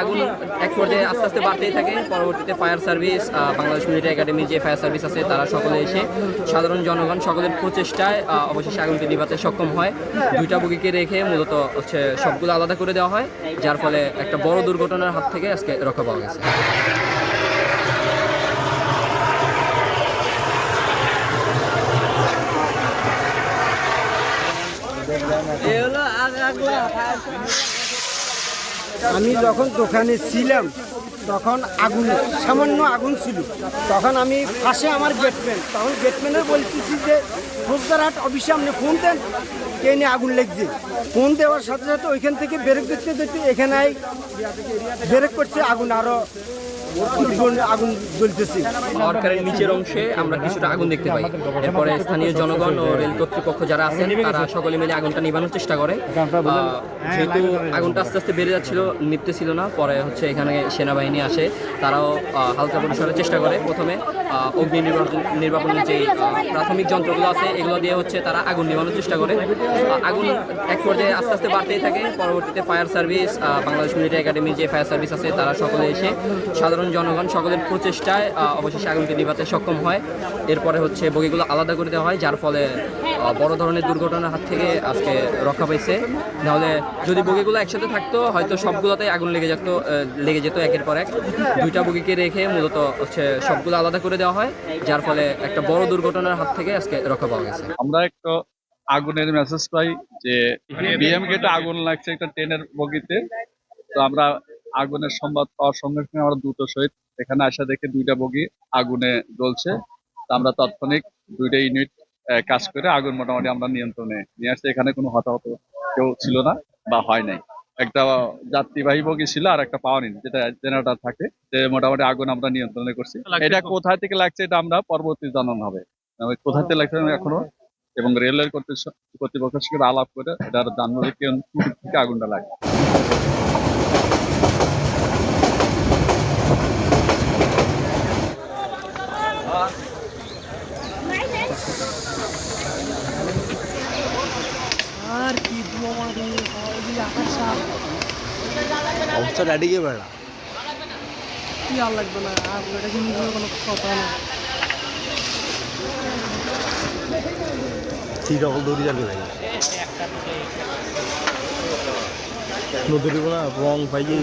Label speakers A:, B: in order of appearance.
A: আগুন এক পর্যায়ে আস্তে আস্তে বাড়তেই থাকে। পরবর্তীতে ফায়ার সার্ভিস, বাংলাদেশ মিলিটারি একাডেমির যে ফায়ার সার্ভিস আছে তারা সকলে এসে সাধারণ জনগণ সকলের প্রচেষ্টায় অবশেষে আগুনটি নিভাতে সক্ষম হয়। দুইটা বগিকে রেখে মূলত হচ্ছে সবগুলো আলাদা করে দেওয়া হয়, যার ফলে একটা বড় দুর্ঘটনার হাত থেকে আজকে রক্ষা পাওয়া গেছে।
B: আমি যখন দোকানে ছিলাম তখন আগুন, সামান্য আগুন ছিল। তখন আমি পাশে আমার গেটম্যান, তখন গেটম্যানের বলতেছি যে ফৌজদারহাট অফিসে আপনি ফোন দেন, কে নিয়ে আগুন লেগছে। ফোন দেওয়ার সাথে সাথে ওইখান থেকে ব্রেক দেখতে দেখতে এখানে ব্রেক করছে, আগুন আরও আগুন জ্বলতেছে।
A: সরকারের নিচের অংশে আমরা কিছুটা আগুন দেখতে পাই। এরপরে স্থানীয় জনগণ ও রেল কর্তৃপক্ষ যারা আছেন তারা সকলে মিলে আগুনটা নিভানোর চেষ্টা করে। যেহেতু আগুনটা আস্তে আস্তে বেড়ে যাচ্ছিল, নিভতেছিল না, পরে হচ্ছে এখানে সেনাবাহিনী আসে, তারাও হালকা পরিসরের চেষ্টা করে। প্রথমে অগ্নি নির্বাপনের যে প্রাথমিক যন্ত্রগুলো আছে এগুলো দিয়ে হচ্ছে তারা আগুন নিভানোর চেষ্টা করে। আগুন এক পর্যায়ে আস্তে আস্তে বাড়তেই থাকে। পরবর্তীতে ফায়ার সার্ভিস, বাংলাদেশ মিলিটারি একাডেমির যে ফায়ার সার্ভিস আছে তারা সকলে এসে সাধারণ জনগণ সকলের প্রচেষ্টায় অবশেষে আগুনটি নিভাতে সক্ষম হয়। এরপরে হচ্ছে বগিগুলো আলাদা করে দেওয়া হয়, যার ফলে বড় ধরনের দুর্ঘটনার হাত থেকে আজকে রক্ষা পাইছে। নাহলে যদি বগিগুলো একসাথে থাকতো হয়তো সবগুলোতেই আগুন লেগে যেত একের পর এক। দুইটা বগিকে রেখে মূলত হচ্ছে সবগুলো আলাদা করে দেওয়া হয়, যার ফলে একটা বড় দুর্ঘটনার হাত থেকে আজকে রক্ষা পাওয়া গেছে।
C: আমরা একটা আগুনের মেসেজ পাই যে বিএম গেটে আগুন লাগছে একটা ট্রেনের বগিতে। তো আমরা আগুনের সংবাদ পাওয়ার সঙ্গে সঙ্গে আমরা দ্রুত সহিত এখানে আসা দেখে দুইটা বগি আগুনে জ্বলছে। আমরা তাৎক্ষণিক দুইটা ইউনিট কাজ করে আগুন মোটামুটি আমরা নিয়ন্ত্রণে নিয়ে আসছি। এখানে কোনো হতাহত কেউ ছিল না বা হয় নাই। একটা যাত্রীবাহী বগি ছিল আর একটা পাওয়ার ইউনিট যেটা জেনারেটর থাকে, মোটামুটি আগুন আমরা নিয়ন্ত্রণে করছি। এটা কোথায় থেকে লাগছে এটা আমরা পরবর্তী জানানো হবে, কোথায় থেকে লাগছে এখনো, এবং রেলের কর্তৃপক্ষের সঙ্গে আলাপ করে এটার জানবো যে কোন দিক থেকে আগুনটা লাগে।
B: আর কি
D: অবস্থা ডাডিকে বেড়া
B: কি আর লাগবে না, আর এটা কিন্তু কোনো কথা না।
D: সিট অকল দৌড়ি যাবে ভাই নদীর না রং পাই যাই